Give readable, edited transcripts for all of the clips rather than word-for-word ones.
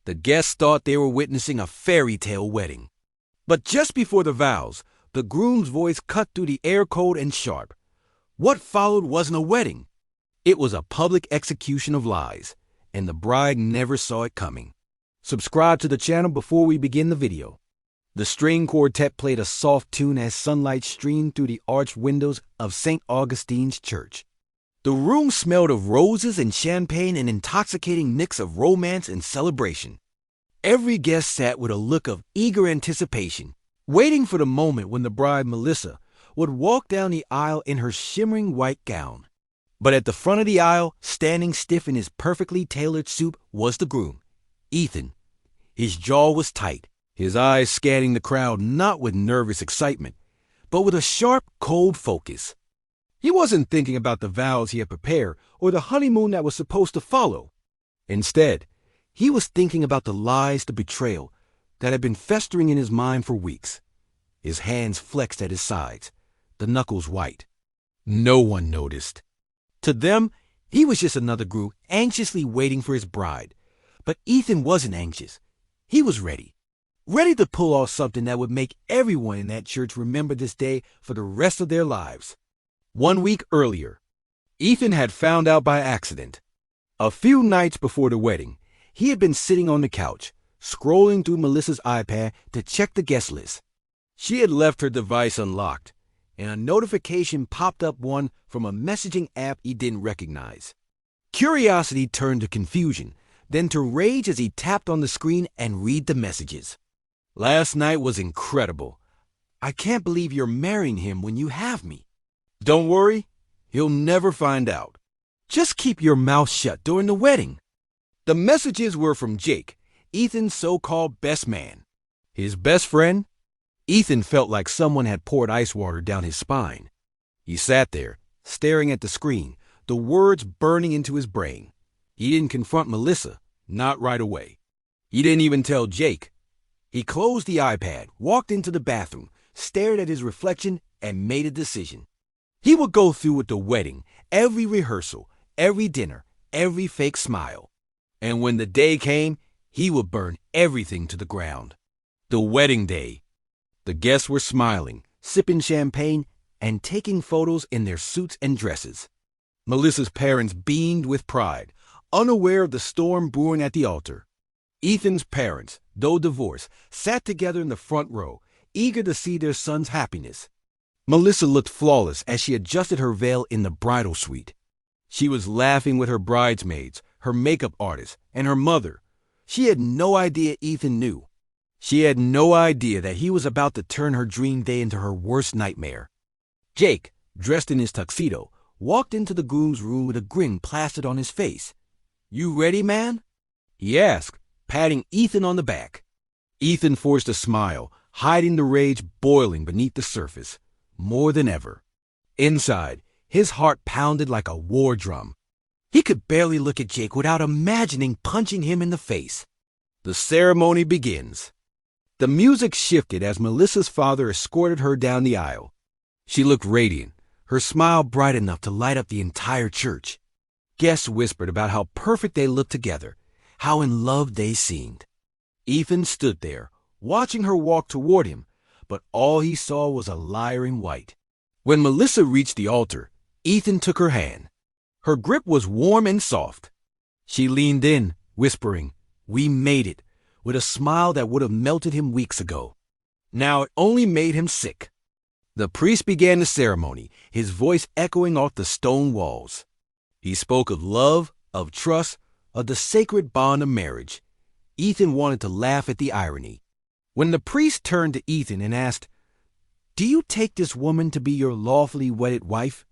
The guests thought they were witnessing a fairy tale wedding. But just before the vows, the groom's voice cut through the air cold and sharp. What followed wasn't a wedding. It was a public execution of lies, and the bride never saw it coming. Subscribe to the channel before we begin the video. The string quartet played a soft tune as sunlight streamed through the arched windows of St. Augustine's Church. The room smelled of roses and champagne, an intoxicating mix of romance and celebration. Every guest sat with a look of eager anticipation, waiting for the moment when the bride, Melissa, would walk down the aisle in her shimmering white gown. But at the front of the aisle, standing stiff in his perfectly tailored suit, was the groom, Ethan. His jaw was tight, his eyes scanning the crowd not with nervous excitement, but with a sharp, cold focus. He wasn't thinking about the vows he had prepared or the honeymoon that was supposed to follow. Instead, he was thinking about the lies, the betrayal that had been festering in his mind for weeks. His hands flexed at his sides, the knuckles white. No one noticed. To them, he was just another groom anxiously waiting for his bride. But Ethan wasn't anxious. He was ready. Ready to pull off something that would make everyone in that church remember this day for the rest of their lives. 1 week earlier, Ethan had found out by accident. A few nights before the wedding, he had been sitting on the couch, scrolling through Melissa's iPad to check the guest list. She had left her device unlocked, and a notification popped up, one from a messaging app he didn't recognize. Curiosity turned to confusion, then to rage as he tapped on the screen and read the messages. Last night was incredible. I can't believe you're marrying him when you have me. Don't worry, he'll never find out. Just keep your mouth shut during the wedding. The messages were from Jake, Ethan's so-called best man. His best friend? Ethan felt like someone had poured ice water down his spine. He sat there, staring at the screen, the words burning into his brain. He didn't confront Melissa, not right away. He didn't even tell Jake. He closed the iPad, walked into the bathroom, stared at his reflection, and made a decision. He would go through with the wedding, every rehearsal, every dinner, every fake smile. And when the day came, he would burn everything to the ground. The wedding day. The guests were smiling, sipping champagne, and taking photos in their suits and dresses. Melissa's parents beamed with pride, unaware of the storm brewing at the altar. Ethan's parents, though divorced, sat together in the front row, eager to see their son's happiness. Melissa looked flawless as she adjusted her veil in the bridal suite. She was laughing with her bridesmaids, her makeup artist, and her mother. She had no idea Ethan knew. She had no idea that he was about to turn her dream day into her worst nightmare. Jake, dressed in his tuxedo, walked into the groom's room with a grin plastered on his face. "You ready, man?" he asked, patting Ethan on the back. Ethan forced a smile, hiding the rage boiling beneath the surface, more than ever. Inside, his heart pounded like a war drum. He could barely look at Jake without imagining punching him in the face. The ceremony begins. The music shifted as Melissa's father escorted her down the aisle. She looked radiant, her smile bright enough to light up the entire church. Guests whispered about how perfect they looked together, how in love they seemed. Ethan stood there, watching her walk toward him, but all he saw was a liar in white. When Melissa reached the altar, Ethan took her hand. Her grip was warm and soft. She leaned in, whispering, "We made it," with a smile that would have melted him weeks ago. Now it only made him sick. The priest began the ceremony, his voice echoing off the stone walls. He spoke of love, of trust, of the sacred bond of marriage. Ethan wanted to laugh at the irony. When the priest turned to Ethan and asked, "Do you take this woman to be your lawfully wedded wife?"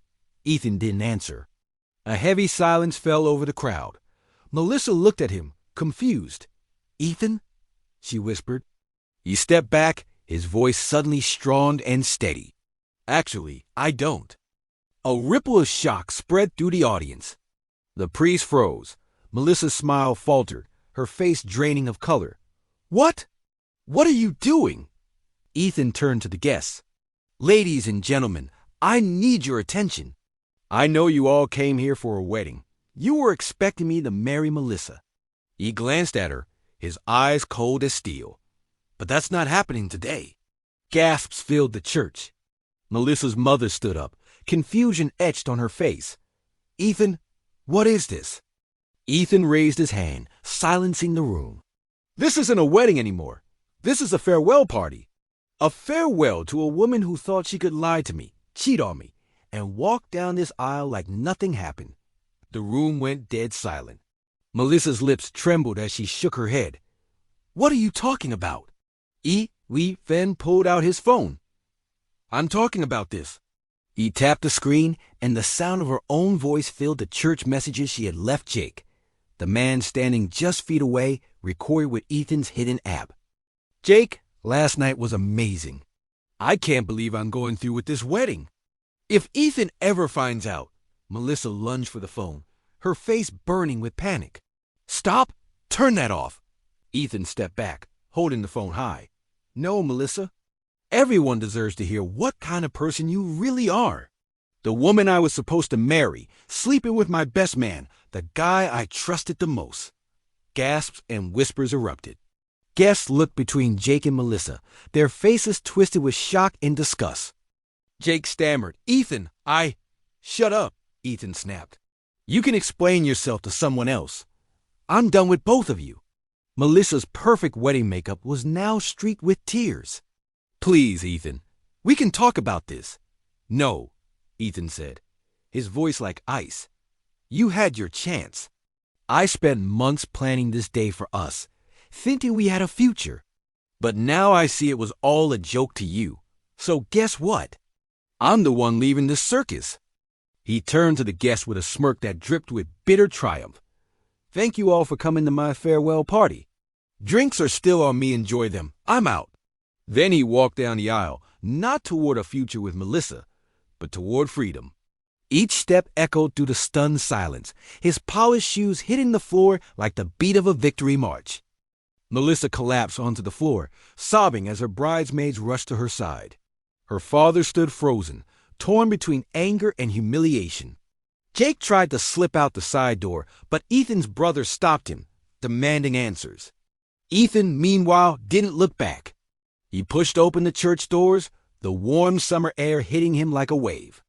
Ethan didn't answer. A heavy silence fell over the crowd. Melissa looked at him, confused. "Ethan?" she whispered. He stepped back, his voice suddenly strong and steady. "Actually, I don't." A ripple of shock spread through the audience. The priest froze. Melissa's smile faltered, her face draining of color. "What? What are you doing?" Ethan turned to the guests. "Ladies and gentlemen, I need your attention. I know you all came here for a wedding. You were expecting me to marry Melissa." He glanced at her, his eyes cold as steel. But that's not happening today. Gasps filled the church. Melissa's mother stood up, confusion etched on her face. Ethan, what is this? Ethan raised his hand, silencing the room. This isn't a wedding anymore. This is a farewell party. A farewell to a woman who thought she could lie to me, cheat on me, and walk down this aisle like nothing happened. The room went dead silent. Melissa's lips trembled as she shook her head. What are you talking about? Ethan pulled out his phone. I'm talking about this. He tapped the screen, and the sound of her own voice filled the church messages she had left Jake. The man standing just feet away recorded with Ethan's hidden app. Jake, last night was amazing. I can't believe I'm going through with this wedding. If Ethan ever finds out, Melissa lunged for the phone, her face burning with panic. Stop! Turn that off! Ethan stepped back, holding the phone high. No, Melissa. Everyone deserves to hear what kind of person you really are. The woman I was supposed to marry, sleeping with my best man, the guy I trusted the most. Gasps and whispers erupted. Guests looked between Jake and Melissa, their faces twisted with shock and disgust. Jake stammered, Ethan, Shut up, Ethan snapped. You can explain yourself to someone else. I'm done with both of you. Melissa's perfect wedding makeup was now streaked with tears. Please, Ethan, we can talk about this. No, Ethan said, his voice like ice. You had your chance. I spent months planning this day for us, thinking we had a future. But now I see it was all a joke to you. So guess what? I'm the one leaving this circus. He turned to the guests with a smirk that dripped with bitter triumph. Thank you all for coming to my farewell party. Drinks are still on me, enjoy them. I'm out. Then he walked down the aisle, not toward a future with Melissa, but toward freedom. Each step echoed through the stunned silence, his polished shoes hitting the floor like the beat of a victory march. Melissa collapsed onto the floor, sobbing as her bridesmaids rushed to her side. Her father stood frozen, torn between anger and humiliation. Jake tried to slip out the side door, but Ethan's brother stopped him, demanding answers. Ethan, meanwhile, didn't look back. He pushed open the church doors, the warm summer air hitting him like a wave.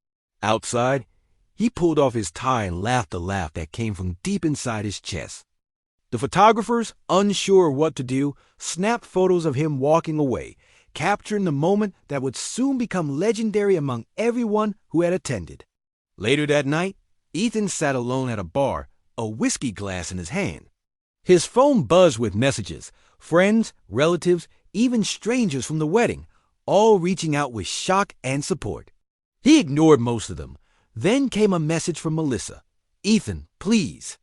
Outside, he pulled off his tie and laughed a laugh that came from deep inside his chest. The photographers, unsure what to do, snapped photos of him walking away, capturing the moment that would soon become legendary among everyone who had attended. Later that night, Ethan sat alone at a bar, a whiskey glass in his hand. His phone buzzed with messages, friends, relatives, even strangers from the wedding, all reaching out with shock and support. He ignored most of them. Then came a message from Melissa. Ethan, please.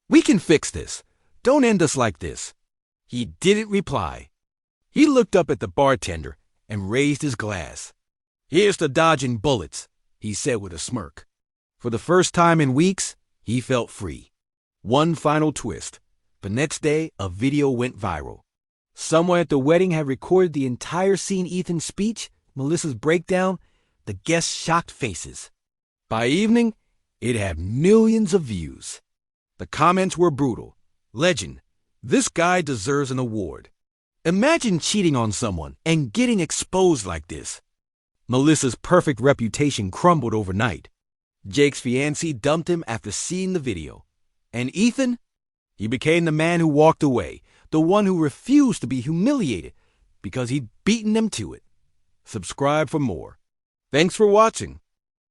We can fix this. Don't end us like this. He didn't reply. He looked up at the bartender and raised his glass. Here's to dodging bullets, he said with a smirk. For the first time in weeks, he felt free. One final twist. The next day, a video went viral. Someone at the wedding had recorded the entire scene Ethan's speech, Melissa's breakdown, the guests' shocked faces. By evening, it had millions of views. The comments were brutal. Legend, this guy deserves an award. Imagine cheating on someone and getting exposed like this. Melissa's perfect reputation crumbled overnight. Jake's fiancée dumped him after seeing the video. And Ethan? He became the man who walked away, the one who refused to be humiliated because he'd beaten them to it. Subscribe for more. Thanks for watching.